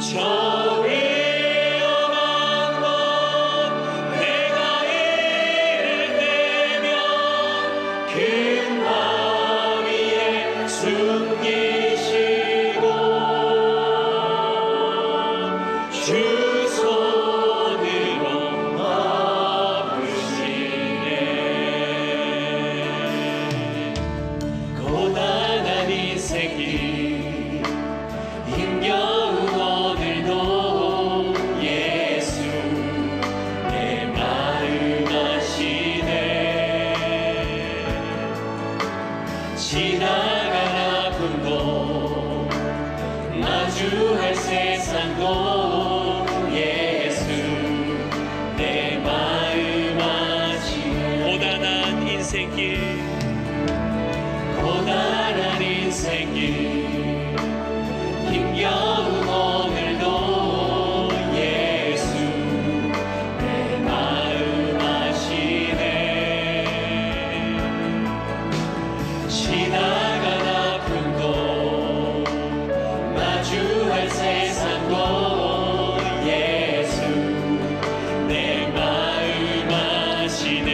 저 위험한 곳 내가 이를 때면 큰 바위에 숨기시고 주 손으로 아프시네. 고단한 인생길 힘겨운 오늘도 예수 내 마음 아시네. 지나간 아픔도 마주할 세상도 예수 내 마음 아시네. 고단한 인생길 고단한 인생길 힘겨운 오늘도 예수 내 마음 아시네. 지나간 아픔도 마주할 세상도 예수 내 마음 아시네.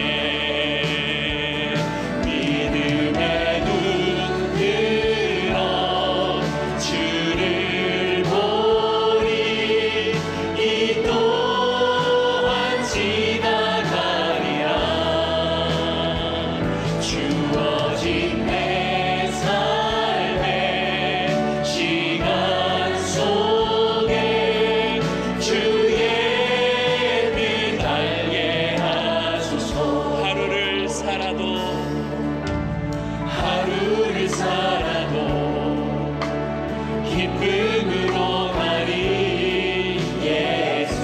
믿음의 눈 들어 주를 보리. 이 또한 지나가리라. 주어진 내 삶의 시간 속에 주의 빛 알게 하소서. 하루를 살아도 기쁨으로 가리. 예수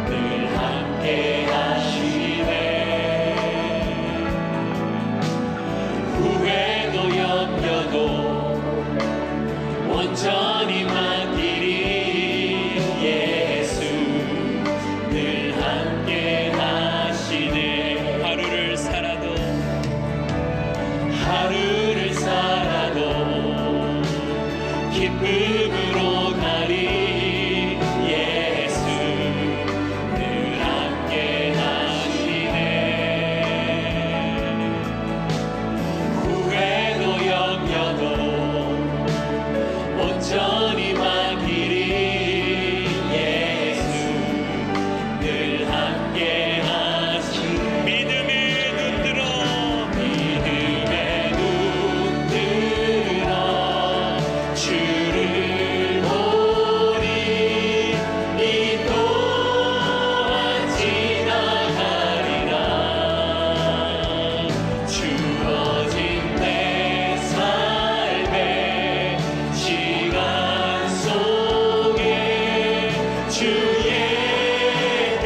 늘 함께 하시네. 후회도 염려도 온전히 맡기리. 예수 늘 함께 하시네. 하루를 살아도 기쁨으로 가리. 예수 늘 함께 하시네. 후회도 염려도 온전히 맡기리. 예수 늘 함께 하시네. 믿음의 눈 들어 주를 보리. 이 또한 지나가리라. 주어진 내 삶의 시간 속에 주의 뜻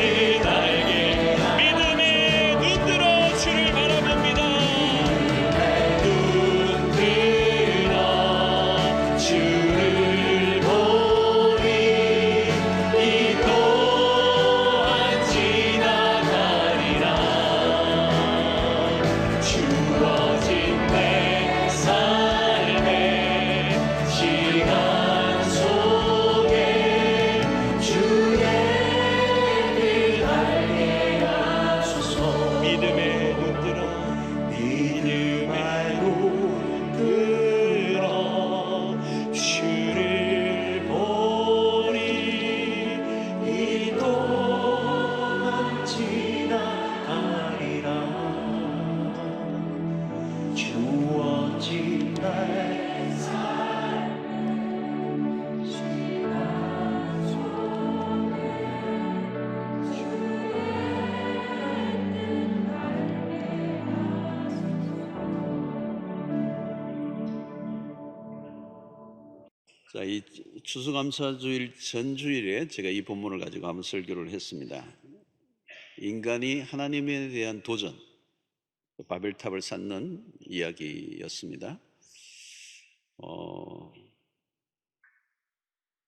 알게. 믿음의 눈 들어 주를 바라봅니다. 눈 들어 주를 보리. 이 또한 지나가리라. 주어진 내 삶의 시간 속에 주의 빛 알게 하소서. 믿음의 눈 들어 주를 보리. 이 또한 지나가리라. 주어진 내 삶의 시간 속에 주의 뜻 알게 하소서. 자, 이 추수감사주일 전주일에 제가 이 본문을 가지고 한번 설교를 했습니다. 인간이 하나님에 대한 도전, 바벨탑을 쌓는 이야기였습니다.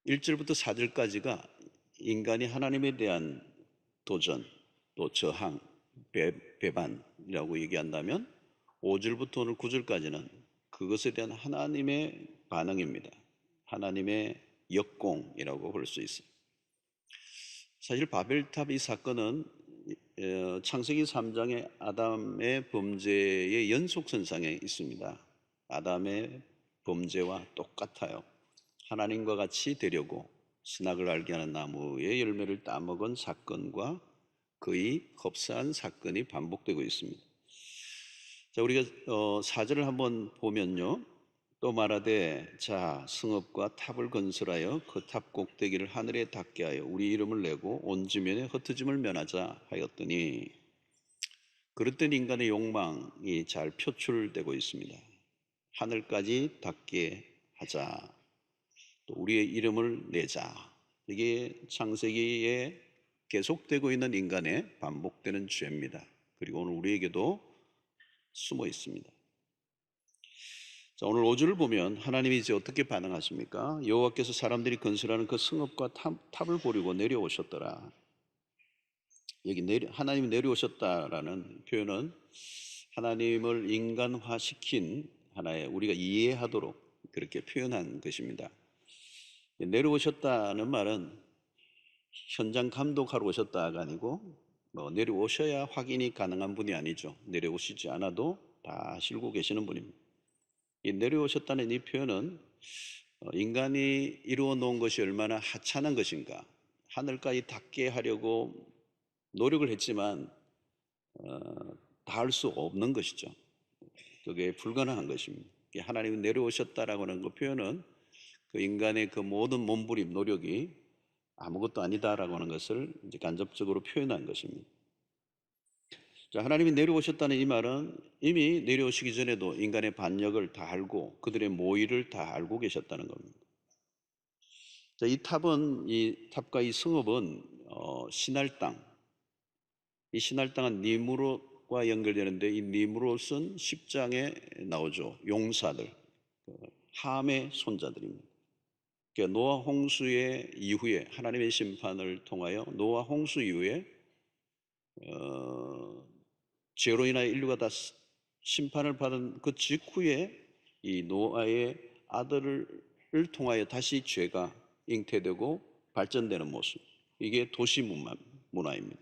1절부터 4절까지가 인간이 하나님에 대한 도전, 또 저항, 배반이라고 얘기한다면 5절부터 오늘 9절까지는 그것에 대한 하나님의 반응입니다. 하나님의 역공이라고 볼 수 있어요. 사실 바벨탑 이 사건은 창세기 3장의 아담의 범죄의 연속선상에 있습니다. 아담의 범죄와 똑같아요. 하나님과 같이 되려고 선악을 알게 하는 나무의 열매를 따먹은 사건과 거의 흡사한 사건이 반복되고 있습니다. 자, 우리가 4절을 한번 보면요. 또 말하되 자 성읍과 탑을 건설하여 그 탑 꼭대기를 하늘에 닿게 하여 우리 이름을 내고 온 지면에 흩어짐을 면하자 하였더니, 그릇된 인간의 욕망이 잘 표출되고 있습니다. 하늘까지 닿게 하자, 또 우리의 이름을 내자. 이게 창세기에 계속되고 있는 인간의 반복되는 죄입니다. 그리고 오늘 우리에게도 숨어 있습니다. 자, 오늘 5절을 보면 하나님이 이제 어떻게 반응하십니까? 여호와께서 사람들이 건설하는 그 성읍과 탑을 보려고 내려오셨더라. 여기 하나님이 내려오셨다라는 표현은 하나님을 인간화시킨 하나의 우리가 이해하도록 그렇게 표현한 것입니다. 내려오셨다는 말은 현장 감독하러 오셨다가 아니고 내려오셔야 확인이 가능한 분이 아니죠. 내려오시지 않아도 다 실고 계시는 분입니다. 이 내려오셨다는 이 표현은 인간이 이루어 놓은 것이 얼마나 하찮은 것인가, 하늘까지 닿게 하려고 노력을 했지만 닿을 수 없는 것이죠. 그게 불가능한 것입니다. 하나님이 내려오셨다라고 하는 그 표현은 그 인간의 그 모든 몸부림 노력이 아무것도 아니다라고 하는 것을 이제 간접적으로 표현한 것입니다. 자, 하나님이 내려오셨다는 이 말은 이미 내려오시기 전에도 인간의 반역을 다 알고 그들의 모의를 다 알고 계셨다는 겁니다. 자, 이 탑과 이 성읍은 신할 땅, 이 신할 땅은 니므롯과 연결되는데, 이 니므롯은 10장에 나오죠. 용사들, 함의 손자들입니다. 그러니까 노아 홍수의 이후에 하나님의 심판을 통하여 노아 홍수 이후에 죄로 인하여 인류가 다 심판을 받은 그 직후에 이 노아의 아들을 통하여 다시 죄가 잉태되고 발전되는 모습, 이게 도시 문화입니다.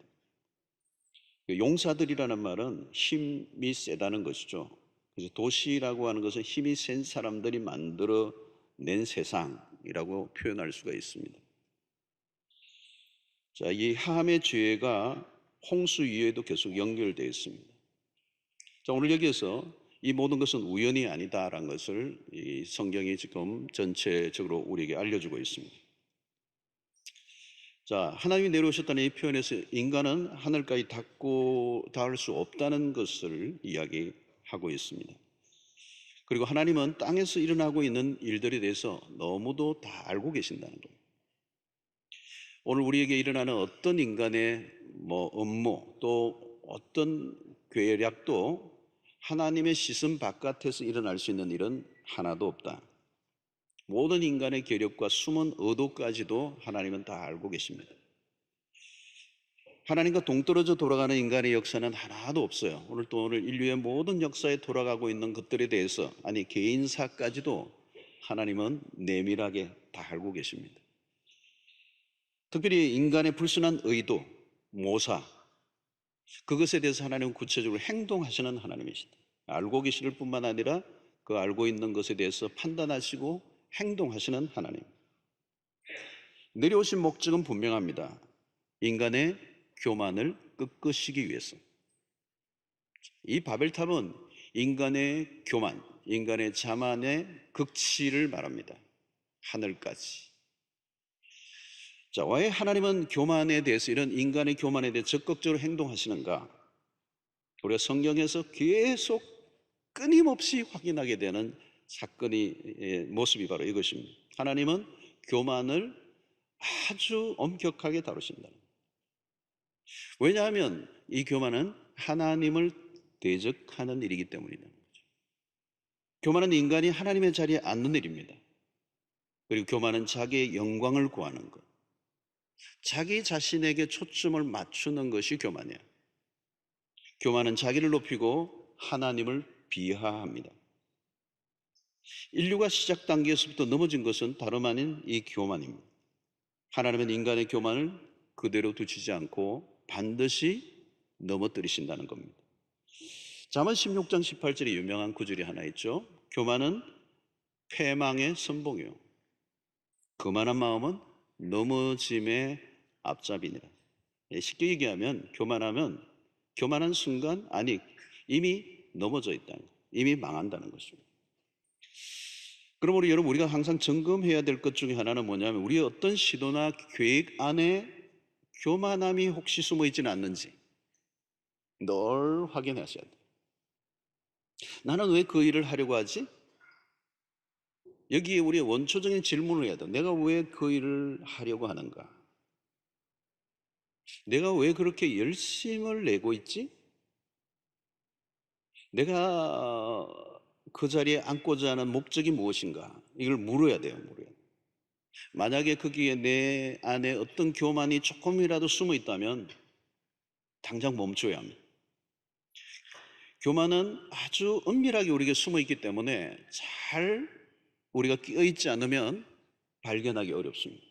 용사들이라는 말은 힘이 세다는 것이죠. 그래서 도시라고 하는 것은 힘이 센 사람들이 만들어낸 세상이라고 표현할 수가 있습니다. 자, 이 함의 죄가 홍수 이후에도 계속 연결되어 있습니다. 자, 오늘 여기에서 이 모든 것은 우연이 아니다라는 것을 이 성경이 지금 전체적으로 우리에게 알려주고 있습니다. 자, 하나님이 내려오셨다는 이 표현에서 인간은 하늘까지 닿을 수 없다는 것을 이야기하고 있습니다. 그리고 하나님은 땅에서 일어나고 있는 일들에 대해서 너무도 다 알고 계신다는 거예요. 오늘 우리에게 일어나는 어떤 인간의 업무 또 어떤 계략도 하나님의 시선 바깥에서 일어날 수 있는 일은 하나도 없다. 모든 인간의 계략과 숨은 의도까지도 하나님은 다 알고 계십니다. 하나님과 동떨어져 돌아가는 인간의 역사는 하나도 없어요. 오늘 인류의 모든 역사에 돌아가고 있는 것들에 대해서, 아니 개인사까지도 하나님은 내밀하게 다 알고 계십니다. 특별히 인간의 불순한 의도, 모사, 그것에 대해서 하나님은 구체적으로 행동하시는 하나님이시다. 알고 계실 뿐만 아니라 그 알고 있는 것에 대해서 판단하시고 행동하시는 하나님. 내려오신 목적은 분명합니다. 인간의 교만을 꺾으시기 위해서. 이 바벨탑은 인간의 교만, 인간의 자만의 극치를 말합니다. 하늘까지. 자, 왜 하나님은 교만에 대해서, 이런 인간의 교만에 대해 적극적으로 행동하시는가? 우리가 성경에서 계속 끊임없이 확인하게 되는 모습이 바로 이것입니다. 하나님은 교만을 아주 엄격하게 다루신다. 왜냐하면 이 교만은 하나님을 대적하는 일이기 때문이다. 교만은 인간이 하나님의 자리에 앉는 일입니다. 그리고 교만은 자기의 영광을 구하는 것, 자기 자신에게 초점을 맞추는 것이 교만이야. 교만은 자기를 높이고 하나님을 비하합니다. 인류가 시작 단계에서부터 넘어진 것은 다름 아닌 이 교만입니다. 하나님은 인간의 교만을 그대로 두시지 않고 반드시 넘어뜨리신다는 겁니다. 잠언 16장 18절에 유명한 구절이 하나 있죠. 교만은 패망의 선봉이요, 거만한 마음은 넘어짐의 앞잡이니라. 쉽게 얘기하면 교만한 순간, 아니, 이미 넘어져 있다는 거, 이미 망한다는 것입니다. 그러므로 여러분, 우리가 항상 점검해야 될 것 중에 하나는 뭐냐면, 우리의 어떤 시도나 계획 안에 교만함이 혹시 숨어 있지는 않는지 늘 확인하셔야 돼요. 나는 왜 그 일을 하려고 하지? 여기에 우리의 원초적인 질문을 해야 돼요. 내가 왜 그 일을 하려고 하는가? 내가 왜 그렇게 열심을 내고 있지? 내가 그 자리에 앉고자 하는 목적이 무엇인가? 이걸 물어야 돼요. 만약에 거기에 내 안에 어떤 교만이 조금이라도 숨어 있다면 당장 멈춰야 합니다. 교만은 아주 은밀하게 우리에게 숨어 있기 때문에 잘 우리가 끼어있지 않으면 발견하기 어렵습니다.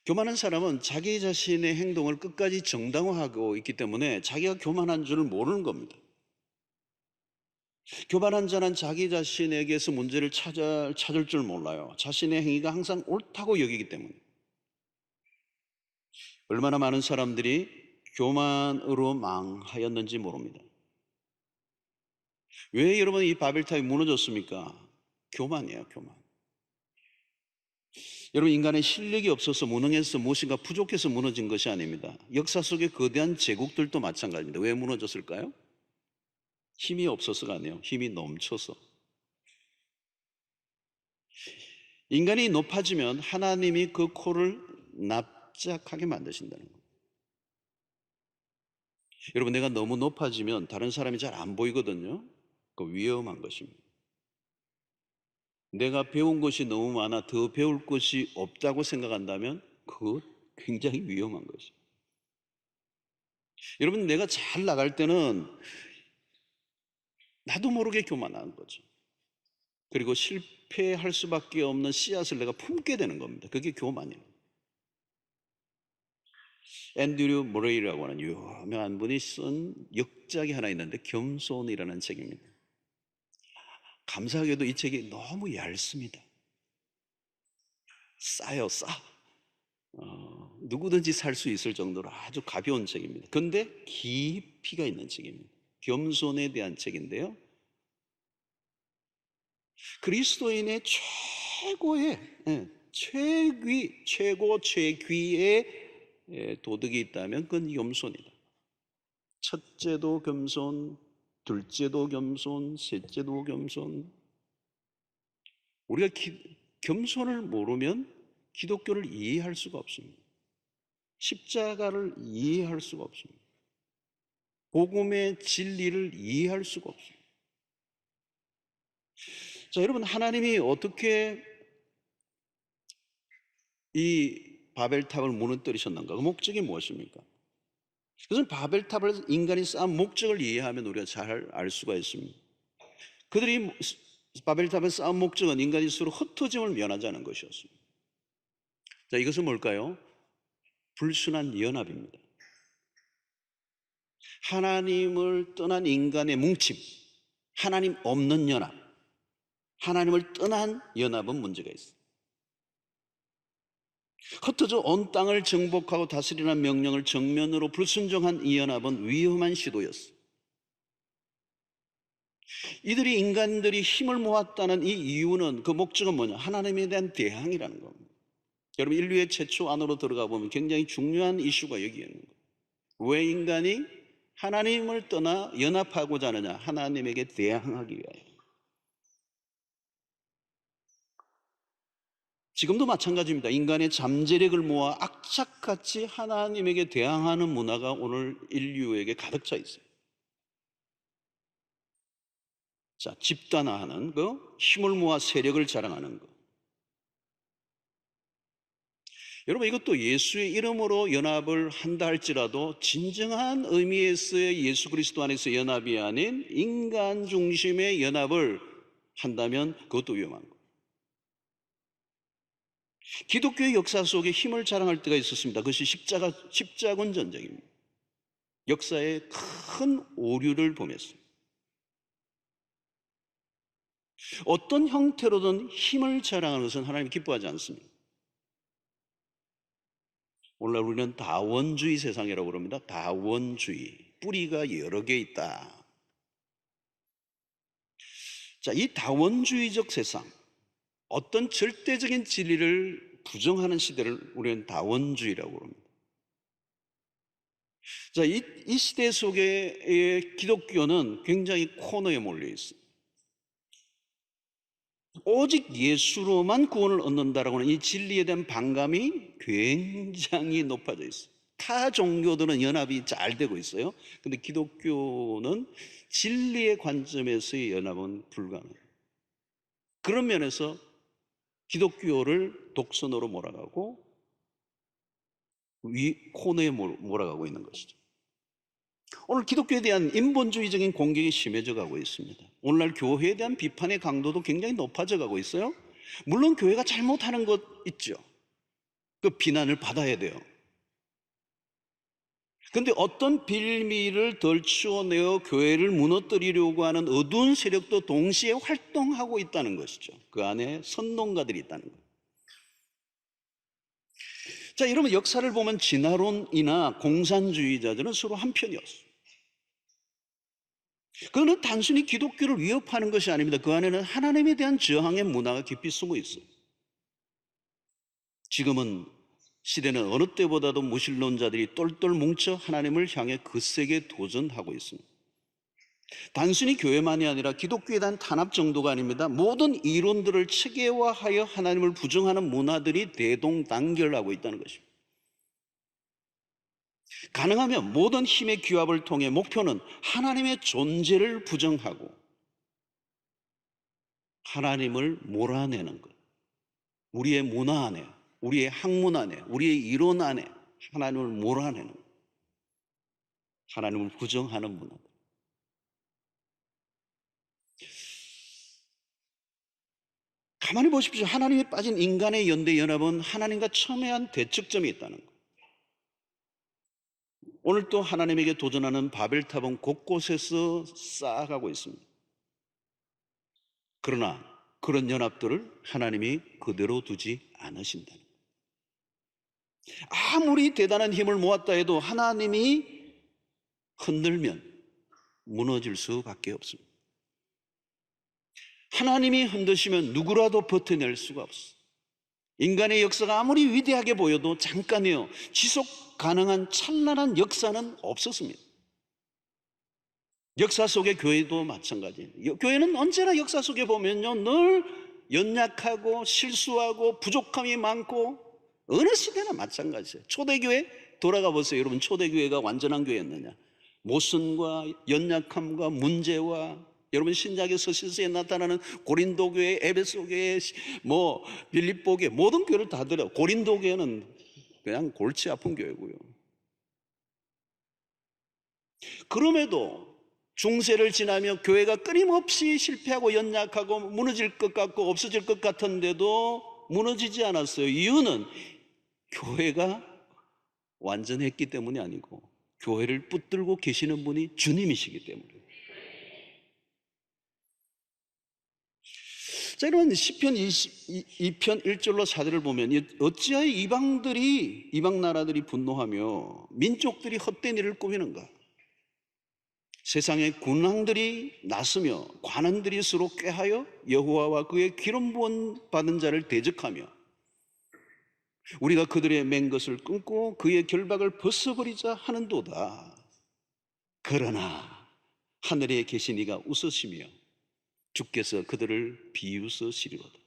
교만한 사람은 자기 자신의 행동을 끝까지 정당화하고 있기 때문에 자기가 교만한 줄을 모르는 겁니다. 교만한 자는 자기 자신에게서 문제를 찾을 줄 몰라요. 자신의 행위가 항상 옳다고 여기기 때문에. 얼마나 많은 사람들이 교만으로 망하였는지 모릅니다. 왜 여러분 이 바벨탑이 무너졌습니까? 교만이에요, 교만. 여러분, 인간의 실력이 없어서 무능해서 무엇인가 부족해서 무너진 것이 아닙니다. 역사 속의 거대한 제국들도 마찬가지입니다. 왜 무너졌을까요? 힘이 없어서가 아니에요. 힘이 넘쳐서. 인간이 높아지면 하나님이 그 코를 납작하게 만드신다는 거예요. 여러분, 내가 너무 높아지면 다른 사람이 잘 안 보이거든요. 그 위험한 것입니다. 내가 배운 것이 너무 많아 더 배울 것이 없다고 생각한다면 그것 굉장히 위험한 것이에요. 여러분, 내가 잘 나갈 때는 나도 모르게 교만한 거죠. 그리고 실패할 수밖에 없는 씨앗을 내가 품게 되는 겁니다. 그게 교만이에요. 앤드류 모레이라고 하는 유명한 분이 쓴 역작이 하나 있는데 겸손이라는 책입니다. 감사하게도 이 책이 너무 얇습니다. 싸요, 싸. 누구든지 살 수 있을 정도로 아주 가벼운 책입니다. 그런데 깊이가 있는 책입니다. 겸손에 대한 책인데요, 그리스도인의 최고의 최귀의 도덕이 있다면 그건 겸손이다. 첫째도 겸손, 둘째도 겸손, 셋째도 겸손. 우리가 겸손을 모르면 기독교를 이해할 수가 없습니다. 십자가를 이해할 수가 없습니다. 복음의 진리를 이해할 수가 없습니다. 자, 여러분, 하나님이 어떻게 이 바벨탑을 무너뜨리셨는가? 그 목적이 무엇입니까? 그것은 바벨탑을 인간이 쌓은 목적을 이해하면 우리가 잘 알 수가 있습니다. 그들이 바벨탑을 쌓은 목적은 인간이 서로 흩어짐을 면하자는 것이었습니다. 자, 이것은 뭘까요? 불순한 연합입니다. 하나님을 떠난 인간의 뭉침, 하나님 없는 연합, 하나님을 떠난 연합은 문제가 있어요. 흩어져 온 땅을 정복하고 다스리라는 명령을 정면으로 불순종한 이 연합은 위험한 시도였어요. 이들이 인간들이 힘을 모았다는 이 이유는, 그 목적은 뭐냐? 하나님에 대한 대항이라는 겁니다. 여러분, 인류의 최초 안으로 들어가 보면 굉장히 중요한 이슈가 여기에 있는 거예요. 왜 인간이 하나님을 떠나 연합하고자 하느냐? 하나님에게 대항하기 위하여. 지금도 마찬가지입니다. 인간의 잠재력을 모아 악착같이 하나님에게 대항하는 문화가 오늘 인류에게 가득 차 있어요. 자, 집단화하는 거, 힘을 모아 세력을 자랑하는 거. 여러분, 이것도 예수의 이름으로 연합을 한다 할지라도 진정한 의미에서의 예수 그리스도 안에서 연합이 아닌 인간 중심의 연합을 한다면 그것도 위험한 거예요. 기독교의 역사 속에 힘을 자랑할 때가 있었습니다. 그것이 십자군 전쟁입니다. 역사에 큰 오류를 범했어요. 어떤 형태로든 힘을 자랑하는 것은 하나님 기뻐하지 않습니다. 오늘날 우리는 다원주의 세상이라고 그럽니다. 다원주의. 뿌리가 여러 개 있다. 자, 이 다원주의적 세상, 어떤 절대적인 진리를 부정하는 시대를 우리는 다원주의라고 합니다. 자, 이 시대 속에 기독교는 굉장히 코너에 몰려 있어요. 오직 예수로만 구원을 얻는다라고 하는 이 진리에 대한 반감이 굉장히 높아져 있어요. 타 종교들은 연합이 잘 되고 있어요. 근데 기독교는 진리의 관점에서의 연합은 불가능해요. 그런 면에서 기독교를 독선으로 몰아가고 코너에 몰아가고 있는 것이죠. 오늘 기독교에 대한 인본주의적인 공격이 심해져 가고 있습니다. 오늘날 교회에 대한 비판의 강도도 굉장히 높아져 가고 있어요. 물론 교회가 잘못하는 것 있죠. 그 비난을 받아야 돼요. 그런데 어떤 빌미를 덜추어내어 교회를 무너뜨리려고 하는 어두운 세력도 동시에 활동하고 있다는 것이죠. 그 안에 선동가들이 있다는 것. 자, 여러분, 역사를 보면 진화론이나 공산주의자들은 서로 한편이었어요. 그거는 단순히 기독교를 위협하는 것이 아닙니다. 그 안에는 하나님에 대한 저항의 문화가 깊이 숨어 있어요. 지금은 시대는 어느 때보다도 무신론자들이 똘똘 뭉쳐 하나님을 향해 거세게 도전하고 있습니다. 단순히 교회만이 아니라 기독교에 대한 탄압 정도가 아닙니다. 모든 이론들을 체계화하여 하나님을 부정하는 문화들이 대동단결하고 있다는 것입니다. 가능하면 모든 힘의 규합을 통해 목표는 하나님의 존재를 부정하고 하나님을 몰아내는 것. 우리의 문화 안에, 우리의 학문 안에, 우리의 이론 안에 하나님을 몰아내는 것. 하나님을 부정하는 문화들. 가만히 보십시오. 하나님에 빠진 인간의 연대 연합은 하나님과 첨예한 대척점이 있다는 것. 오늘 또 하나님에게 도전하는 바벨탑은 곳곳에서 쌓아가고 있습니다. 그러나 그런 연합들을 하나님이 그대로 두지 않으신다는 것. 아무리 대단한 힘을 모았다 해도 하나님이 흔들면 무너질 수밖에 없습니다. 하나님이 흔드시면 누구라도 버텨낼 수가 없어. 인간의 역사가 아무리 위대하게 보여도 잠깐이요, 지속 가능한 찬란한 역사는 없었습니다. 역사 속의 교회도 마찬가지예요. 교회는 언제나 역사 속에 보면요, 늘 연약하고 실수하고 부족함이 많고, 어느 시대나 마찬가지예요. 초대교회 돌아가 보세요. 여러분, 초대교회가 완전한 교회였느냐? 모순과 연약함과 문제와, 여러분 신약의 서신서에 나타나는 고린도 교회, 에베소 교회, 빌립보 교회, 모든 교회를 다 들어요. 고린도 교회는 그냥 골치 아픈 교회고요. 그럼에도 중세를 지나며 교회가 끊임없이 실패하고 연약하고 무너질 것 같고 없어질 것 같은데도 무너지지 않았어요. 이유는 교회가 완전했기 때문이 아니고 교회를 붙들고 계시는 분이 주님이시기 때문이에요. 자, 여러분, 시편 22편 1절로 4절을 보면 어찌하여 이방 나라들이 분노하며 민족들이 헛된 일을 꾸미는가? 세상의 군왕들이 나서며 관원들이 서로 꾀하여 여호와와 그의 기름 부음 받은 자를 대적하며 우리가 그들의 맨 것을 끊고 그의 결박을 벗어버리자 하는도다. 그러나 하늘에 계신 이가 웃으시며 주께서 그들을 비웃으시리로다.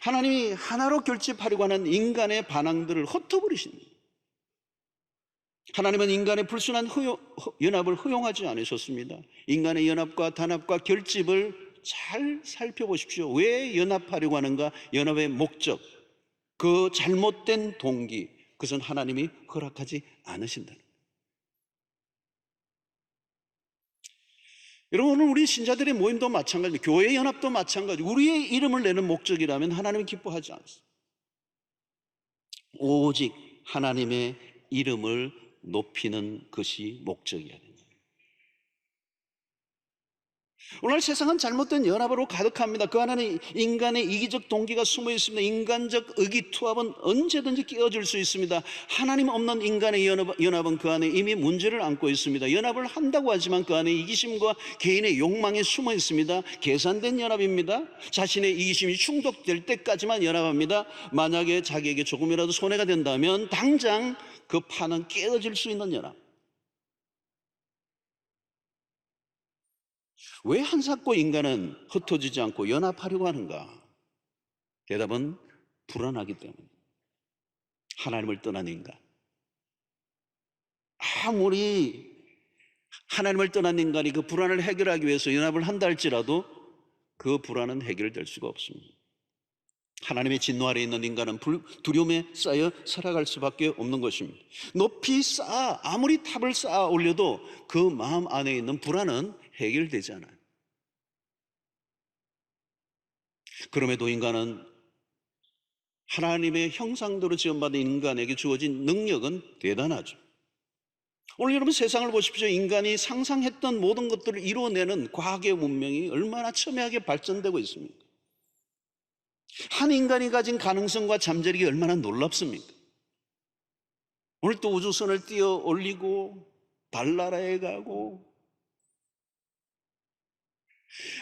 하나님이 하나로 결집하려고 하는 인간의 반항들을 흩어버리십니다. 하나님은 인간의 불순한 연합을 허용하지 않으셨습니다. 인간의 연합과 단합과 결집을 잘 살펴보십시오. 왜 연합하려고 하는가? 연합의 목적, 그 잘못된 동기, 그것은 하나님이 허락하지 않으신다. 여러분, 오늘 우리 신자들의 모임도 마찬가지입니다. 교회 연합도 마찬가지. 우리의 이름을 내는 목적이라면 하나님이 기뻐하지 않습니다. 오직 하나님의 이름을 높이는 것이 목적이어야 됩니다. 오늘 세상은 잘못된 연합으로 가득합니다. 그 안에는 인간의 이기적 동기가 숨어 있습니다. 인간적 의기투합은 언제든지 깨어질 수 있습니다. 하나님 없는 인간의 연합은 그 안에 이미 문제를 안고 있습니다. 연합을 한다고 하지만 그 안에 이기심과 개인의 욕망이 숨어 있습니다. 계산된 연합입니다. 자신의 이기심이 충족될 때까지만 연합합니다. 만약에 자기에게 조금이라도 손해가 된다면 당장 그 판은 깨어질 수 있는 연합. 왜 한사코 인간은 흩어지지 않고 연합하려고 하는가? 대답은 불안하기 때문입니다. 하나님을 떠난 인간. 아무리 하나님을 떠난 인간이 그 불안을 해결하기 위해서 연합을 한다 할지라도 그 불안은 해결될 수가 없습니다. 하나님의 진노 아래 있는 인간은 두려움에 쌓여 살아갈 수밖에 없는 것입니다. 높이 아무리 탑을 쌓아 올려도 그 마음 안에 있는 불안은 해결되지 않아요. 그럼에도 인간은 하나님의 형상대로 지음받은 인간에게 주어진 능력은 대단하죠. 오늘 여러분 세상을 보십시오. 인간이 상상했던 모든 것들을 이루어내는 과학의 문명이 얼마나 첨예하게 발전되고 있습니까? 한 인간이 가진 가능성과 잠재력이 얼마나 놀랍습니까? 오늘 또 우주선을 띄어 올리고 달나라에 가고,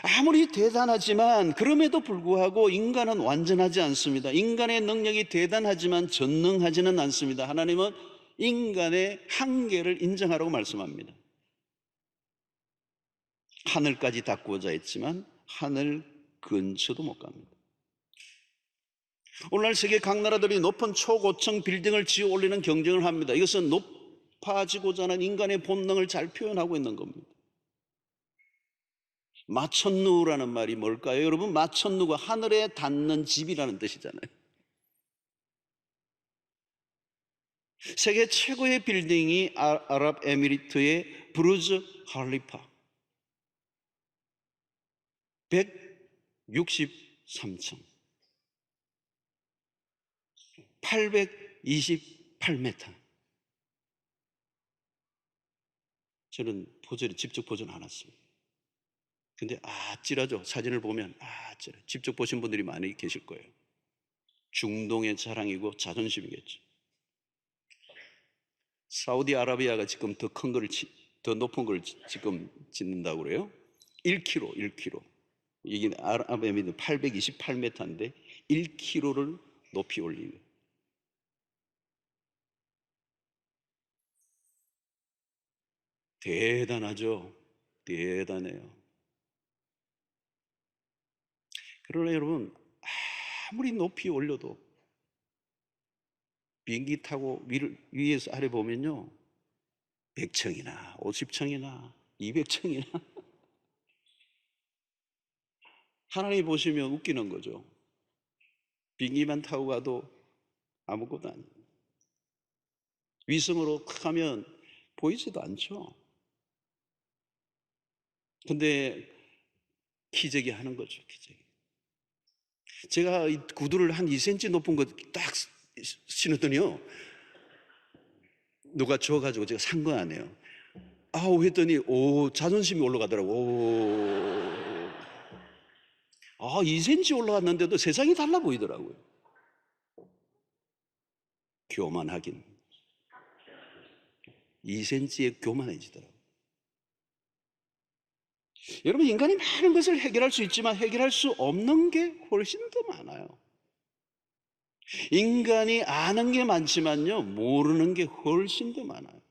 아무리 대단하지만 그럼에도 불구하고 인간은 완전하지 않습니다. 인간의 능력이 대단하지만 전능하지는 않습니다. 하나님은 인간의 한계를 인정하라고 말씀합니다. 하늘까지 닿고자 했지만 하늘 근처도 못 갑니다. 오늘날 세계 각 나라들이 높은 초고층 빌딩을 지어 올리는 경쟁을 합니다. 이것은 높아지고자 하는 인간의 본능을 잘 표현하고 있는 겁니다. 마천루라는 말이 뭘까요? 여러분, 마천루가 하늘에 닿는 집이라는 뜻이잖아요. 세계 최고의 빌딩이 아랍에미리트의 부르즈 할리파 163층 828m. 저는 직접 보진 않았습니다. 근데 아찔하죠. 사진을 보면 아찔해. 직접 보신 분들이 많이 계실 거예요. 중동의 자랑이고 자존심이겠죠. 사우디아라비아가 지금 더 높은 걸 지금 짓는다고 그래요. 1km. 이게 아랍에미리트 828m인데 1km를 높이 올리고. 대단하죠. 대단해요. 그러나 여러분, 아무리 높이 올려도 비행기 타고 위에서 아래 보면요, 100층이나 50층이나 200층이나 하나님 보시면 웃기는 거죠. 비행기만 타고 가도 아무것도 아니에요. 위성으로 하면 보이지도 않죠. 근데 기적이 하는 거죠. 기적이. 제가 이 구두를 한 2cm 높은 거 딱 신었더니요, 누가 줘가지고 제가 산 거 아니에요. 했더니 자존심이 올라가더라고. 2cm 올라갔는데도 세상이 달라 보이더라고요. 교만하긴 2cm에 교만해지더라고요. 여러분, 인간이 많은 것을 해결할 수 있지만 해결할 수 없는 게 훨씬 더 많아요. 인간이 아는 게 많지만요, 모르는 게 훨씬 더 많아요.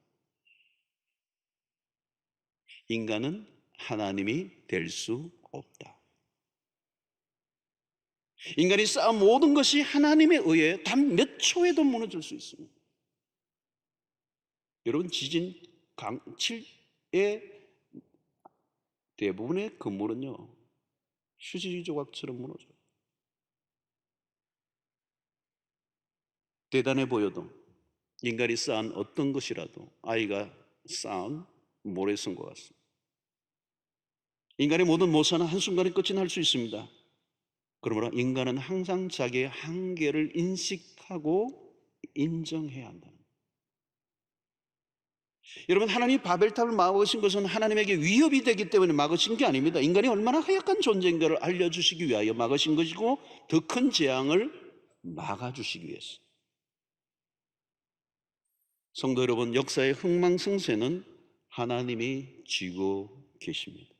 인간은 하나님이 될 수 없다. 인간이 쌓은 모든 것이 하나님에 의해 단 몇 초에도 무너질 수 있습니다. 여러분, 지진 강칠의 대부분의 건물은요, 휴지 조각처럼 무너져요. 대단해 보여도 인간이 쌓은 어떤 것이라도 아이가 쌓은 모래성과 같습니다. 인간의 모든 모사는 한순간에 끝이 날 수 있습니다. 그러므로 인간은 항상 자기의 한계를 인식하고 인정해야 한다. 여러분, 하나님이 바벨탑을 막으신 것은 하나님에게 위협이 되기 때문에 막으신 게 아닙니다. 인간이 얼마나 허약한 존재인가를 알려주시기 위하여 막으신 것이고, 더 큰 재앙을 막아주시기 위해서. 성도 여러분, 역사의 흥망성쇠는 하나님이 쥐고 계십니다.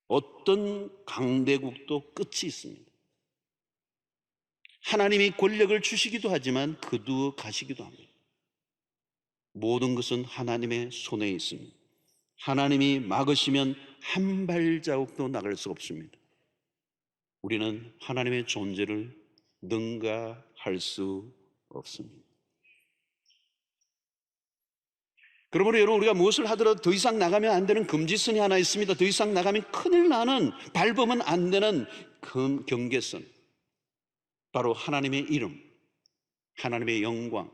어떤 강대국도 끝이 있습니다. 하나님이 권력을 주시기도 하지만 거두어 가시기도 합니다. 모든 것은 하나님의 손에 있습니다. 하나님이 막으시면 한 발자국도 나갈 수 없습니다. 우리는 하나님의 존재를 능가할 수 없습니다. 그러므로 여러분, 우리가 무엇을 하더라도 더 이상 나가면 안 되는 금지선이 하나 있습니다. 더 이상 나가면 큰일 나는, 밟으면 안 되는 경계선. 바로 하나님의 이름, 하나님의 영광,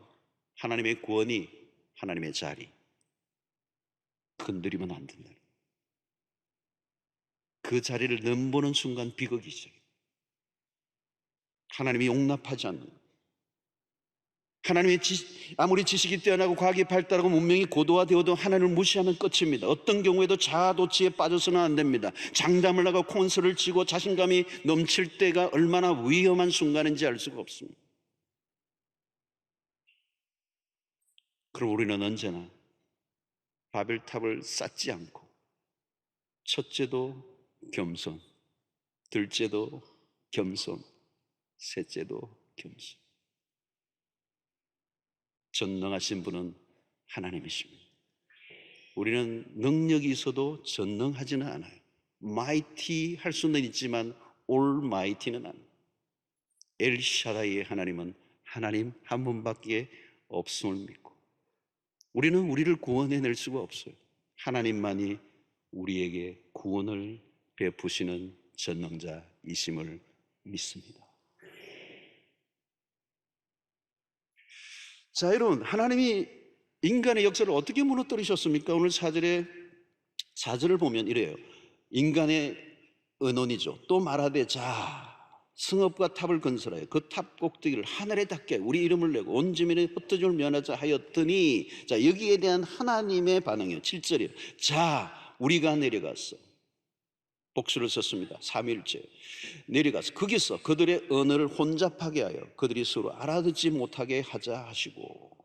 하나님의 권위, 하나님의 자리. 건드리면 안 된다. 그 자리를 넘보는 순간 비극이 시작해요. 하나님이 용납하지 않는, 하나님의 아무리 지식이 뛰어나고 과학이 발달하고 문명이 고도화되어도 하나님을 무시하면 끝입니다. 어떤 경우에도 자아도취에 빠져서는 안 됩니다. 장담을 하고 콘서를 치고 자신감이 넘칠 때가 얼마나 위험한 순간인지 알 수가 없습니다. 그럼 우리는 언제나 바벨탑을 쌓지 않고 첫째도 겸손, 둘째도 겸손, 셋째도 겸손. 전능하신 분은 하나님이십니다. 우리는 능력이 있어도 전능하지는 않아요. 마이티 할 수는 있지만 올마이티는 않아요. 엘샤다이의 하나님은 하나님 한 분밖에 없음을 믿고, 우리는 우리를 구원해낼 수가 없어요. 하나님만이 우리에게 구원을 베푸시는 전능자이심을 믿습니다. 자, 여러분, 하나님이 인간의 역사를 어떻게 무너뜨리셨습니까? 오늘 4절을 보면 이래요. 인간의 언원이죠. 또 말하되, 자, 성읍과 탑을 건설하여 그 탑 꼭대기를 하늘에 닿게 우리 이름을 내고 온 지면에 흩어짐을 면하자 하였더니, 자, 여기에 대한 하나님의 반응이에요. 7절이에요. 자, 우리가 내려갔어. 복수를 썼습니다. 3일째 내려가서 거기서 그들의 언어를 혼잡하게 하여 그들이 서로 알아듣지 못하게 하자 하시고.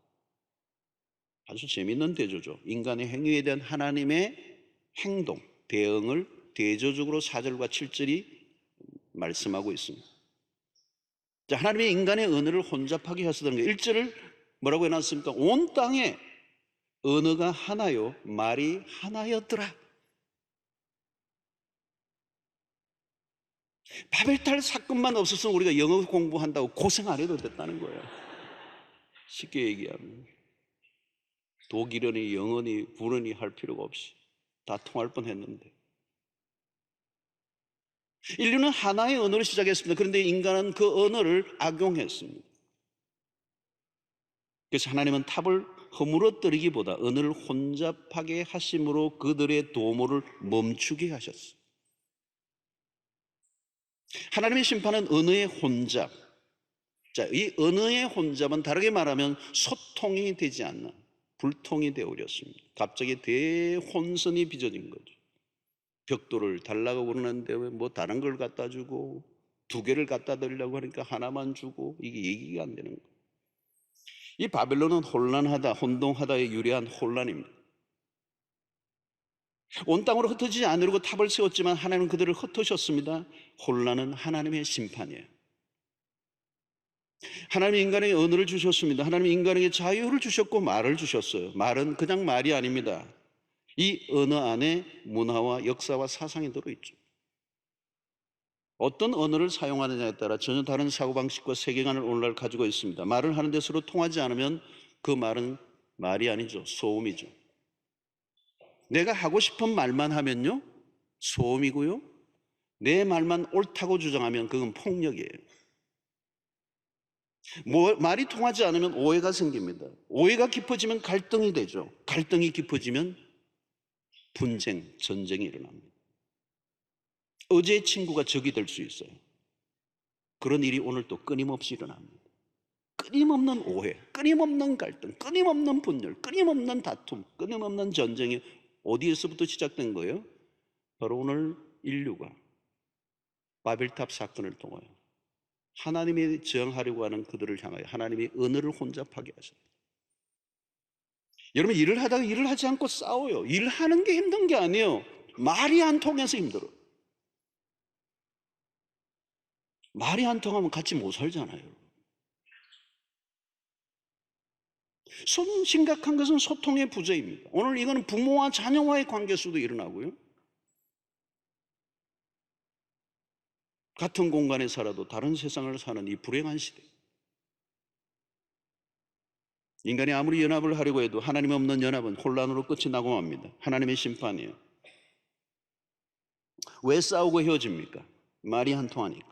아주 재미있는 대조죠. 인간의 행위에 대한 하나님의 행동, 대응을 대조적으로 4절과 7절이 말씀하고 있습니다. 자, 하나님의 인간의 언어를 혼잡하게 하시다는 게 1절을 뭐라고 해놨습니까? 온 땅에 언어가 하나요, 말이 하나였더라. 바벨탑 사건만 없었으면 우리가 영어 공부한다고 고생 안 해도 됐다는 거예요. 쉽게 얘기하면 독일어니 영어니 불어니 할 필요가 없이 다 통할 뻔했는데, 인류는 하나의 언어를 시작했습니다. 그런데 인간은 그 언어를 악용했습니다. 그래서 하나님은 탑을 허물어뜨리기보다 언어를 혼잡하게 하심으로 그들의 도모를 멈추게 하셨어요. 하나님의 심판은 언어의 혼잡. 자, 이 언어의 혼잡은 다르게 말하면 소통이 되지 않는 불통이 되어버렸습니다. 갑자기 대혼선이 빚어진 거죠. 벽돌을 달라고 그러는데 왜 뭐 다른 걸 갖다 주고, 2개를 갖다 드리려고 하니까 하나만 주고, 이게 얘기가 안 되는 거예요. 이 바벨론은 혼란하다, 혼동하다에 유리한 혼란입니다. 온 땅으로 흩어지지 않으려고 탑을 세웠지만 하나님은 그들을 흩으셨습니다. 혼란은 하나님의 심판이에요. 하나님이 인간에게 언어를 주셨습니다. 하나님이 인간에게 자유를 주셨고 말을 주셨어요. 말은 그냥 말이 아닙니다. 이 언어 안에 문화와 역사와 사상이 들어있죠. 어떤 언어를 사용하느냐에 따라 전혀 다른 사고방식과 세계관을 오늘날 가지고 있습니다. 말을 하는데 서로 통하지 않으면 그 말은 말이 아니죠. 소음이죠. 내가 하고 싶은 말만 하면요, 소음이고요. 내 말만 옳다고 주장하면 그건 폭력이에요. 말이 통하지 않으면 오해가 생깁니다. 오해가 깊어지면 갈등이 되죠. 갈등이 깊어지면 분쟁, 전쟁이 일어납니다. 어제의 친구가 적이 될 수 있어요. 그런 일이 오늘 또 끊임없이 일어납니다. 끊임없는 오해, 끊임없는 갈등, 끊임없는 분열, 끊임없는 다툼, 끊임없는 전쟁이 어디에서부터 시작된 거예요? 바로 오늘 인류가 바벨탑 사건을 통하여 하나님이 저항하려고 하는 그들을 향하여 하나님이 언어를 혼잡하게 하셨다. 여러분, 일을 하다가 일을 하지 않고 싸워요. 일하는 게 힘든 게 아니에요. 말이 안 통해서 힘들어. 말이 안 통하면 같이 못 살잖아요. 심각한 것은 소통의 부재입니다. 오늘 이거는 부모와 자녀와의 관계에서도 일어나고요. 같은 공간에 살아도 다른 세상을 사는 이 불행한 시대. 인간이 아무리 연합을 하려고 해도 하나님 없는 연합은 혼란으로 끝이 나고 맙니다. 하나님의 심판이에요. 왜 싸우고 헤어집니까? 말이 안 통하니까.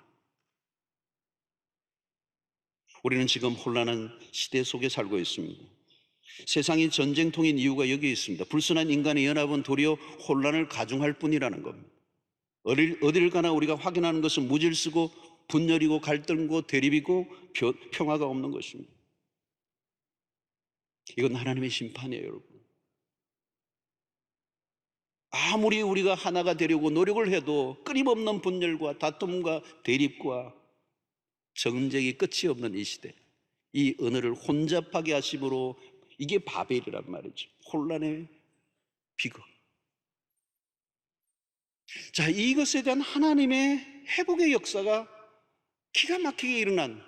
우리는 지금 혼란한 시대 속에 살고 있습니다. 세상이 전쟁통인 이유가 여기에 있습니다. 불순한 인간의 연합은 도리어 혼란을 가중할 뿐이라는 겁니다. 어딜 가나 우리가 확인하는 것은 무질서고 분열이고 갈등고 대립이고 평화가 없는 것입니다. 이건 하나님의 심판이에요, 여러분. 아무리 우리가 하나가 되려고 노력을 해도 끊임없는 분열과 다툼과 대립과 정쟁이 끝이 없는 이 시대, 이 언어를 혼잡하게 하심으로 이게 바벨이란 말이죠. 혼란의 비극. 자, 이것에 대한 하나님의 회복의 역사가 기가 막히게 일어난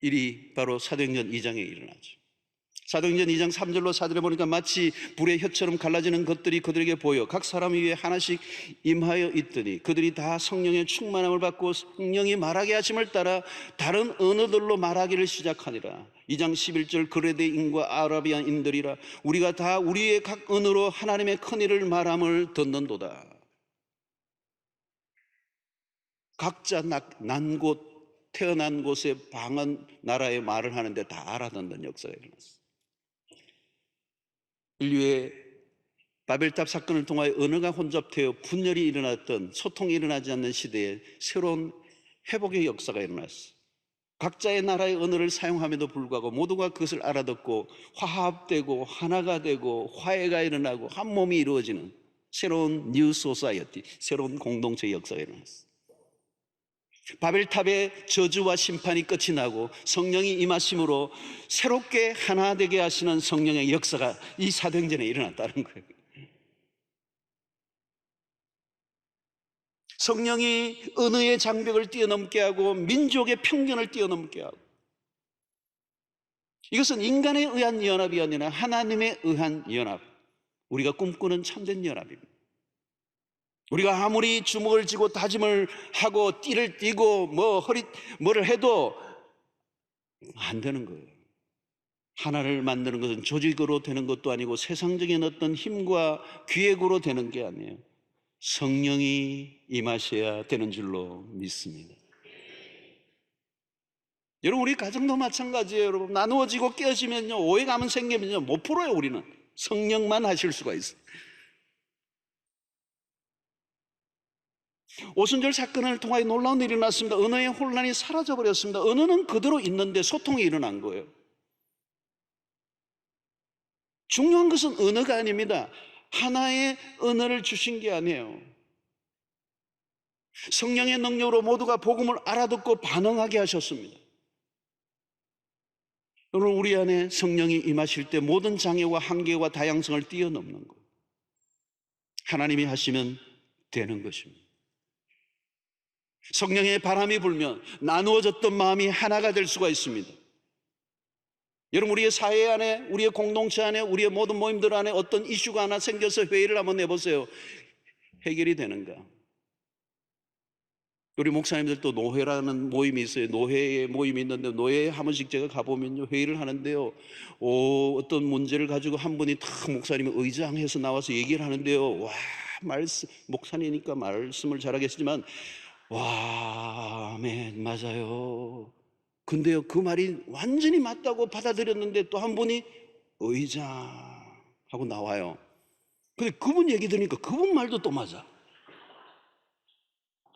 일이 바로 사도행전 2장에 일어나죠. 사도행전 2장 3절로 4절에 보니까 마치 불의 혀처럼 갈라지는 것들이 그들에게 보여 각 사람 위에 하나씩 임하여 있더니 그들이 다 성령의 충만함을 받고 성령이 말하게 하심을 따라 다른 언어들로 말하기를 시작하니라. 2장 11절 그레데인과 아라비아인들이라 우리가 다 우리의 각 언어로 하나님의 큰일을 말함을 듣는도다. 각자 난 곳, 태어난 곳에 방언 나라의 말을 하는데 다 알아듣는 역사가 일어났어요. 인류의 바벨탑 사건을 통하여 언어가 혼잡되어 분열이 일어났던 소통이 일어나지 않는 시대에 새로운 회복의 역사가 일어났어요. 각자의 나라의 언어를 사용함에도 불구하고 모두가 그것을 알아듣고 화합되고 하나가 되고 화해가 일어나고 한 몸이 이루어지는 새로운 뉴 소사이어티, 새로운 공동체의 역사가 일어났어요. 바벨탑의 저주와 심판이 끝이 나고 성령이 임하심으로 새롭게 하나 되게 하시는 성령의 역사가 이 사도행전에 일어났다는 거예요. 성령이 언어의 장벽을 뛰어넘게 하고 민족의 편견을 뛰어넘게 하고, 이것은 인간에 의한 연합이 아니라 하나님에 의한 연합, 우리가 꿈꾸는 참된 연합입니다. 우리가 아무리 주먹을 쥐고 다짐을 하고 띠를 띠고 뭐를 해도 안 되는 거예요. 하나를 만드는 것은 조직으로 되는 것도 아니고 세상적인 어떤 힘과 기획으로 되는 게 아니에요. 성령이 임하셔야 되는 줄로 믿습니다. 여러분, 우리 가정도 마찬가지예요. 여러분, 나누어지고 깨어지면요, 오해감은 생기면요 못 풀어요. 우리는 성령만 하실 수가 있어요. 오순절 사건을 통하여 놀라운 일이 일어났습니다. 언어의 혼란이 사라져버렸습니다. 언어는 그대로 있는데 소통이 일어난 거예요. 중요한 것은 언어가 아닙니다. 하나의 언어를 주신 게 아니에요. 성령의 능력으로 모두가 복음을 알아듣고 반응하게 하셨습니다. 오늘 우리 안에 성령이 임하실 때 모든 장애와 한계와 다양성을 뛰어넘는 것, 하나님이 하시면 되는 것입니다. 성령의 바람이 불면 나누어졌던 마음이 하나가 될 수가 있습니다. 여러분, 우리의 사회 안에, 우리의 공동체 안에, 우리의 모든 모임들 안에 어떤 이슈가 하나 생겨서 회의를 한번 해보세요. 해결이 되는가? 우리 목사님들도 노회라는 모임이 있어요. 노회의 모임이 있는데 노회에 한 번씩 제가 가보면요, 회의를 하는데요, 어떤 문제를 가지고 한 분이 탁 목사님이 의장해서 나와서 얘기를 하는데요, 와, 목사님이니까 말씀을 잘하겠지만, 와, 아멘, 맞아요. 근데요, 그 말이 완전히 맞다고 받아들였는데 또 한 분이 의장하고 나와요. 근데 그분 얘기 들으니까 그분 말도 또 맞아.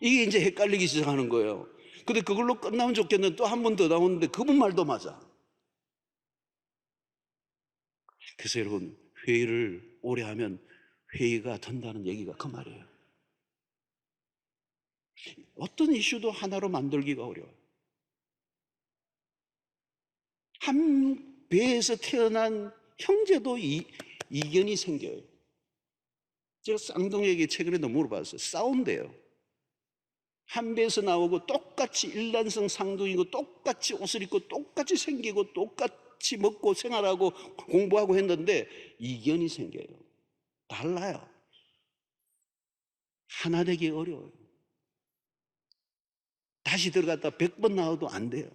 이게 이제 헷갈리기 시작하는 거예요. 근데 그걸로 끝나면 좋겠는데 또 한 번 더 나오는데 그분 말도 맞아. 그래서 여러분, 회의를 오래 하면 회의가 된다는 얘기가 그 말이에요. 어떤 이슈도 하나로 만들기가 어려워요. 한 배에서 태어난 형제도 이견이 생겨요. 제가 쌍둥이에게 최근에도 물어봤어요. 싸운대요. 한 배에서 나오고 똑같이 일란성 상둥이고 똑같이 옷을 입고 똑같이 생기고 똑같이 먹고 생활하고 공부하고 했는데 이견이 생겨요. 달라요. 하나 되기 어려워요. 다시 들어갔다 100번 나와도 안 돼요.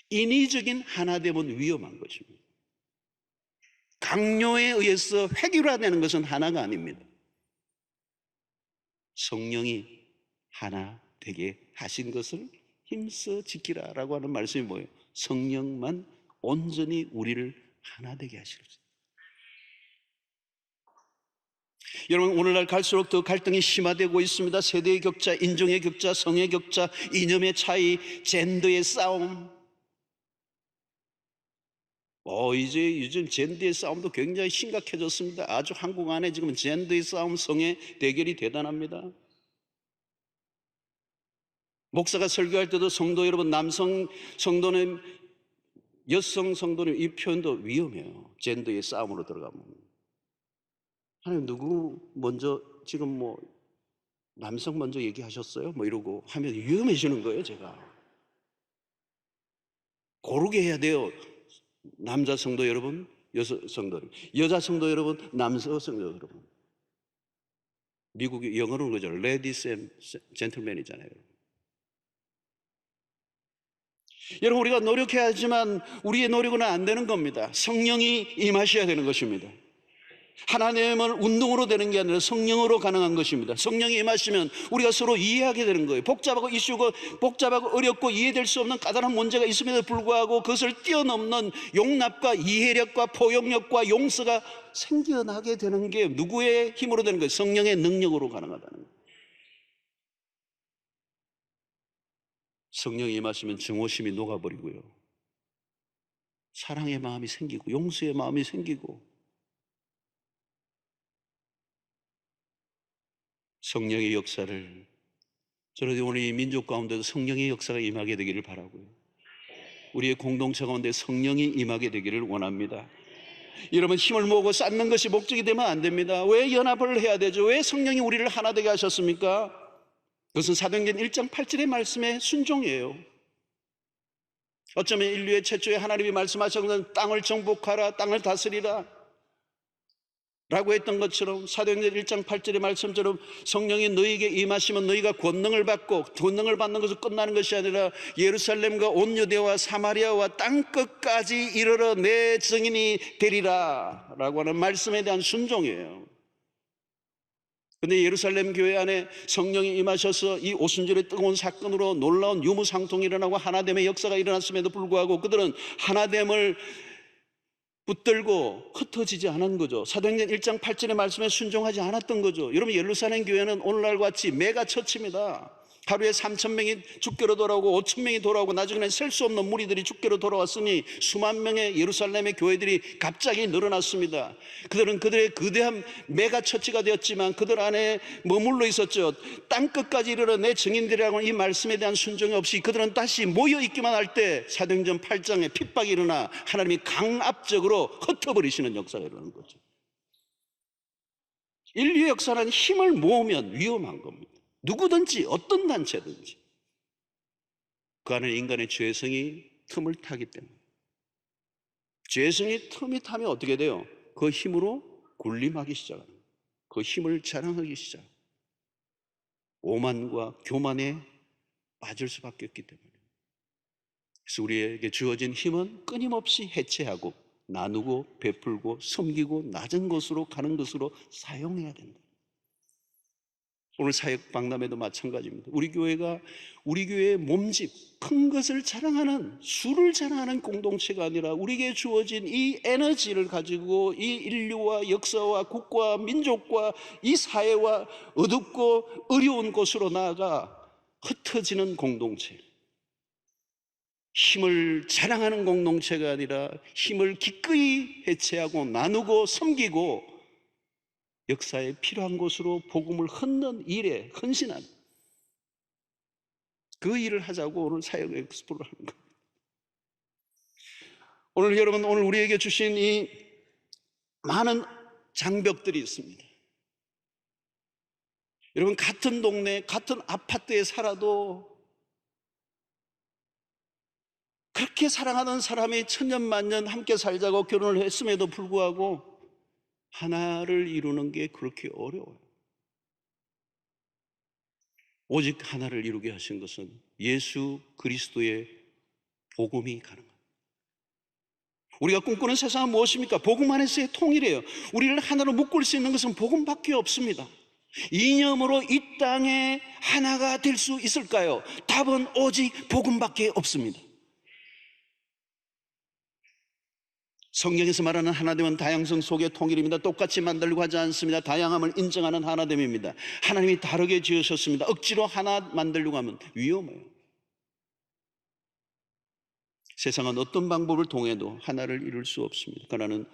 인위적인 하나됨은 위험한 것입니다. 강요에 의해서 획일화되는 것은 하나가 아닙니다. 성령이 하나 되게 하신 것을 힘써 지키라라고 하는 말씀이 뭐예요? 성령만 온전히 우리를 하나 되게 하시옵소서. 여러분, 오늘날 갈수록 더 갈등이 심화되고 있습니다. 세대의 격차, 인종의 격차, 성의 격차, 이념의 차이, 젠더의 싸움. 이제 요즘 젠더의 싸움도 굉장히 심각해졌습니다. 아주 한국 안에 지금 젠더의 싸움, 성의 대결이 대단합니다. 목사가 설교할 때도 성도 여러분, 남성 성도는, 여성 성도는 이 표현도 위험해요. 젠더의 싸움으로 들어가면. 하나님, 누구 먼저 지금 남성 먼저 얘기하셨어요? 이러고 하면 위험해지는 거예요. 제가 고르게 해야 돼요. 남자 성도 여러분, 여성 성도 여러분, 여자 성도 여러분, 남성 성도 여러분. 미국의 영어로는 그죠? Ladies and Gentlemen이잖아요. 여러분, 우리가 노력해야 하지만 우리의 노력은 안 되는 겁니다. 성령이 임하셔야 되는 것입니다. 하나님은 운동으로 되는 게 아니라 성령으로 가능한 것입니다. 성령이 임하시면 우리가 서로 이해하게 되는 거예요. 복잡하고 어렵고 이해될 수 없는 까다로운 문제가 있음에도 불구하고 그것을 뛰어넘는 용납과 이해력과 포용력과 용서가 생겨나게 되는 게 누구의 힘으로 되는 거예요? 성령의 능력으로 가능하다는 거예요. 성령이 임하시면 증오심이 녹아버리고요, 사랑의 마음이 생기고 용서의 마음이 생기고, 성령의 역사를, 저는 오늘 이 민족 가운데도 성령의 역사가 임하게 되기를 바라고요, 우리의 공동체 가운데 성령이 임하게 되기를 원합니다. 여러분, 힘을 모으고 쌓는 것이 목적이 되면 안 됩니다. 왜 연합을 해야 되죠? 왜 성령이 우리를 하나 되게 하셨습니까? 그것은 사도행전 1장 8절의 말씀에 순종이에요. 어쩌면 인류의 최초에 하나님이 말씀하셨던 땅을 정복하라, 땅을 다스리라 라고 했던 것처럼, 사도행전 1장 8절의 말씀처럼 성령이 너희에게 임하시면 너희가 권능을 받고, 권능을 받는 것은 끝나는 것이 아니라 예루살렘과 온 유대와 사마리아와 땅끝까지 이르러 내 증인이 되리라 라고 하는 말씀에 대한 순종이에요. 근데 예루살렘 교회 안에 성령이 임하셔서 이 오순절의 뜨거운 사건으로 놀라운 유무상통이 일어나고 하나됨의 역사가 일어났음에도 불구하고 그들은 하나됨을 붙들고 흩어지지 않은 거죠. 사도행전 1장 8절의 말씀에 순종하지 않았던 거죠. 여러분, 예루살렘 교회는 오늘날과 같이 메가처치입니다. 하루에 3,000명이 주께로 돌아오고 5,000명이 돌아오고 나중에는 셀 수 없는 무리들이 주께로 돌아왔으니 수만 명의 예루살렘의 교회들이 갑자기 늘어났습니다. 그들은 그들의 거대한 메가처치가 되었지만 그들 안에 머물러 있었죠. 땅끝까지 이르러 내 증인들이라고 이 말씀에 대한 순종이 없이 그들은 다시 모여있기만 할 때 사도행전 8장에 핍박이 일어나 하나님이 강압적으로 흩어버리시는 역사가 일어나는 거죠. 인류의 역사는 힘을 모으면 위험한 겁니다. 누구든지 어떤 단체든지 그 안에 인간의 죄성이 틈을 타기 때문에, 죄성이 틈이 타면 어떻게 돼요? 그 힘으로 군림하기 시작합니다. 그 힘을 자랑하기 시작, 오만과 교만에 빠질 수밖에 없기 때문에. 그래서 우리에게 주어진 힘은 끊임없이 해체하고 나누고 베풀고 섬기고 낮은 것으로 가는 것으로 사용해야 된다. 오늘 사역 박람회도 마찬가지입니다. 우리 교회의 몸집, 큰 것을 자랑하는, 수를 자랑하는 공동체가 아니라 우리에게 주어진 이 에너지를 가지고 이 인류와 역사와 국가와 민족과 이 사회와 어둡고 어려운 곳으로 나아가 흩어지는 공동체, 힘을 자랑하는 공동체가 아니라 힘을 기꺼이 해체하고 나누고 섬기고 역사에 필요한 곳으로 복음을 흩는 일에 헌신한 그 일을 하자고 오늘 사역 엑스포를 하는 겁니다. 오늘 여러분, 오늘 우리에게 주신 이 많은 장벽들이 있습니다. 여러분, 같은 동네, 같은 아파트에 살아도 그렇게 사랑하는 사람이 천년만년 함께 살자고 결혼을 했음에도 불구하고 하나를 이루는 게 그렇게 어려워요. 오직 하나를 이루게 하신 것은 예수 그리스도의 복음이 가능합니다. 우리가 꿈꾸는 세상은 무엇입니까? 복음 안에서의 통일이에요. 우리를 하나로 묶을 수 있는 것은 복음밖에 없습니다. 이념으로 이 땅에 하나가 될 수 있을까요? 답은 오직 복음밖에 없습니다. 성경에서 말하는 하나됨은 다양성 속의 통일입니다. 똑같이 만들려고 하지 않습니다. 다양함을 인정하는 하나됨입니다. 하나님이 다르게 지으셨습니다. 억지로 하나 만들려고 하면 위험해요. 세상은 어떤 방법을 통해도 하나를 이룰 수 없습니다.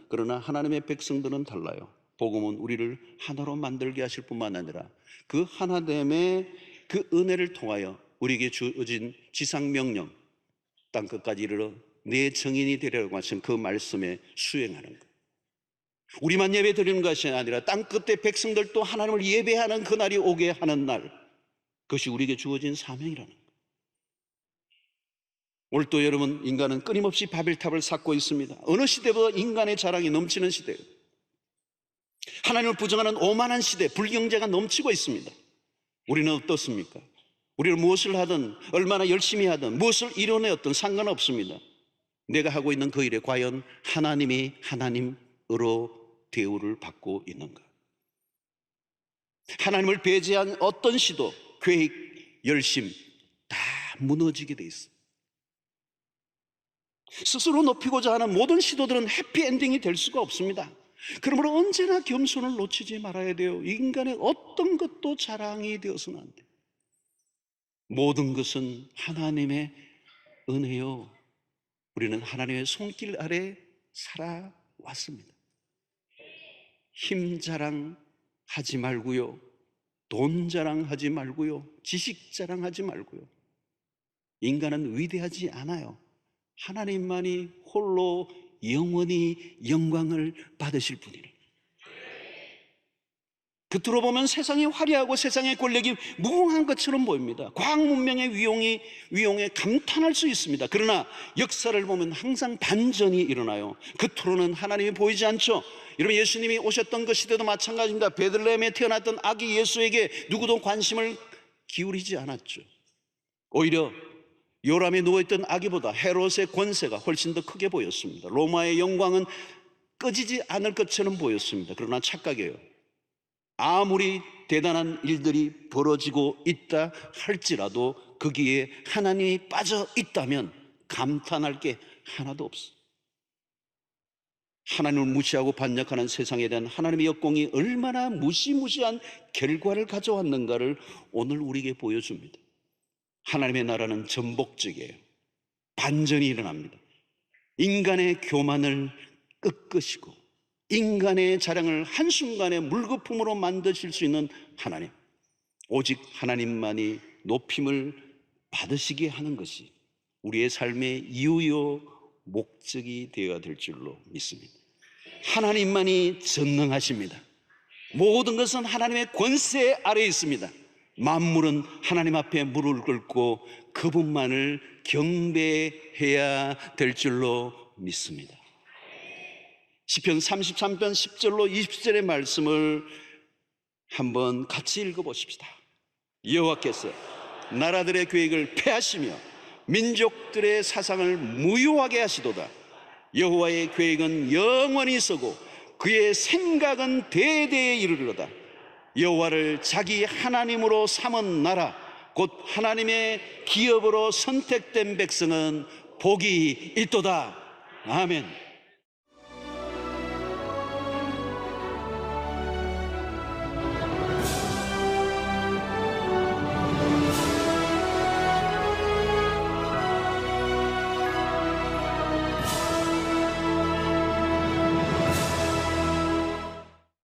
그러나 하나님의 백성들은 달라요. 복음은 우리를 하나로 만들게 하실 뿐만 아니라 그 하나됨의 그 은혜를 통하여 우리에게 주어진 지상명령, 땅끝까지 이르러 내 증인이 되려고 하신 그 말씀에 수행하는 것. 우리만 예배 드리는 것이 아니라 땅끝의 백성들도 하나님을 예배하는 그날이 오게 하는 날, 그것이 우리에게 주어진 사명이라는 것. 오늘 또 여러분, 인간은 끊임없이 바벨탑을 쌓고 있습니다. 어느 시대보다 인간의 자랑이 넘치는 시대예요. 하나님을 부정하는 오만한 시대, 불경제가 넘치고 있습니다. 우리는 어떻습니까? 우리는 무엇을 하든, 얼마나 열심히 하든, 무엇을 이뤄내었든 상관없습니다. 내가 하고 있는 그 일에 과연 하나님이 하나님으로 대우를 받고 있는가? 하나님을 배제한 어떤 시도, 계획, 열심 다 무너지게 돼 있어요. 스스로 높이고자 하는 모든 시도들은 해피엔딩이 될 수가 없습니다. 그러므로 언제나 겸손을 놓치지 말아야 돼요. 인간의 어떤 것도 자랑이 되어서는 안 돼요. 모든 것은 하나님의 은혜요. 우리는 하나님의 손길 아래 살아왔습니다. 힘 자랑하지 말고요, 돈 자랑하지 말고요, 지식 자랑하지 말고요. 인간은 위대하지 않아요. 하나님만이 홀로 영원히 영광을 받으실 분이래요. 겉으로 보면 세상이 화려하고 세상의 권력이 무궁한 것처럼 보입니다. 과학 문명의 위용에 감탄할 수 있습니다. 그러나 역사를 보면 항상 반전이 일어나요. 겉으로는 하나님이 보이지 않죠. 여러분, 예수님이 오셨던 그 시대도 마찬가지입니다. 베들레헴에 태어났던 아기 예수에게 누구도 관심을 기울이지 않았죠. 오히려 요람에 누워있던 아기보다 헤롯의 권세가 훨씬 더 크게 보였습니다. 로마의 영광은 꺼지지 않을 것처럼 보였습니다. 그러나 착각이에요. 아무리 대단한 일들이 벌어지고 있다 할지라도 거기에 하나님이 빠져 있다면 감탄할 게 하나도 없어. 하나님을 무시하고 반역하는 세상에 대한 하나님의 역공이 얼마나 무시무시한 결과를 가져왔는가를 오늘 우리에게 보여줍니다. 하나님의 나라는 전복적이에요. 반전이 일어납니다. 인간의 교만을 꺾으시고 인간의 자랑을 한순간에 물거품으로 만드실 수 있는 하나님, 오직 하나님만이 높임을 받으시게 하는 것이 우리의 삶의 이유요 목적이 되어야 될 줄로 믿습니다. 하나님만이 전능하십니다. 모든 것은 하나님의 권세 아래에 있습니다. 만물은 하나님 앞에 무릎을 꿇고 그분만을 경배해야 될 줄로 믿습니다. 시편 33편 10절로 20절의 말씀을 한번 같이 읽어보십시다. 여호와께서 나라들의 계획을 폐하시며 민족들의 사상을 무효하게 하시도다. 여호와의 계획은 영원히 서고 그의 생각은 대대에 이르리로다. 여호와를 자기 하나님으로 삼은 나라 곧 하나님의 기업으로 선택된 백성은 복이 있도다. 아멘.